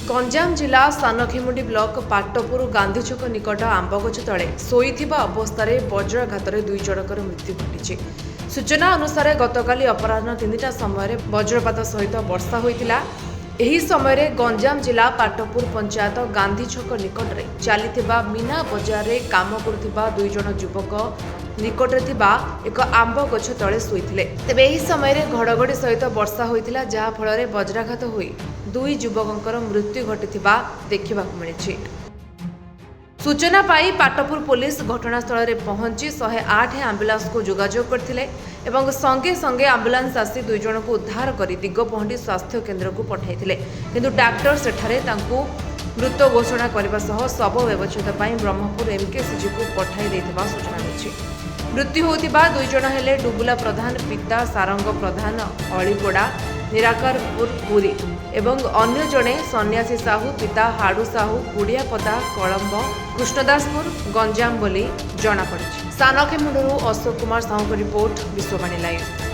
गंजाम जिला सानखेमुंडी ब्लॉक पाटपुर गांधी छक निकट आंबगछ तले शोईथिबा अवस्था वज्रघात दुई जनकर मृत्यु घटी। सूचना अनुसार गतकाली अपराह्न 3टा समय वज्रपात सहित वर्षा होइतिला। एही समय गंजाम जिला पाटपुर पंचायत गांधी छक निकट में चलीथिबा मीना बजार रे काम करुथिबा दुई जन युवक निकटरे थिबा एक आंब गछ तले शोइथिले। तेबे एही समय घड़घड़ी सहित वर्षा होइतिला, जहा फल वज्राघात होई दुई युवकंकर मृत्यु घटिथिबा देखिबाकु मिलिछि। सूचना पाई पाटपुर पुलिस घटनास्थल में पहुंची 108 आंबुलांस को जोगाजोग करथिले एवं संगे संगे आंबुलांस आसी दुई जन को उद्धार करी दिगपहंडी स्वास्थ्य केन्द्र को पठाइथिले, किंतु डॉक्टर सेठारे तांकू मृत घोषणा करने सह शव व्यवच्छेद पर ब्रह्मपुर एमकेसीजी को पठाई देथिबा सूचना मिली। मृत्यु होतिबा दुई जन हेले डुबुला प्रधान पिता सारंग प्रधान अलीपोड़ा निराकारपुर पुरी एवं अन्य जड़े सन्यासी साहू पिता हाड़ू साहू गुड़ियापदा कलम्ब कृष्णदासपुर गंजाम बोली जनापड़ी। सानखेमुंडू अशोक कुमार साहू रिपोर्ट, विश्ववाणी लाइव।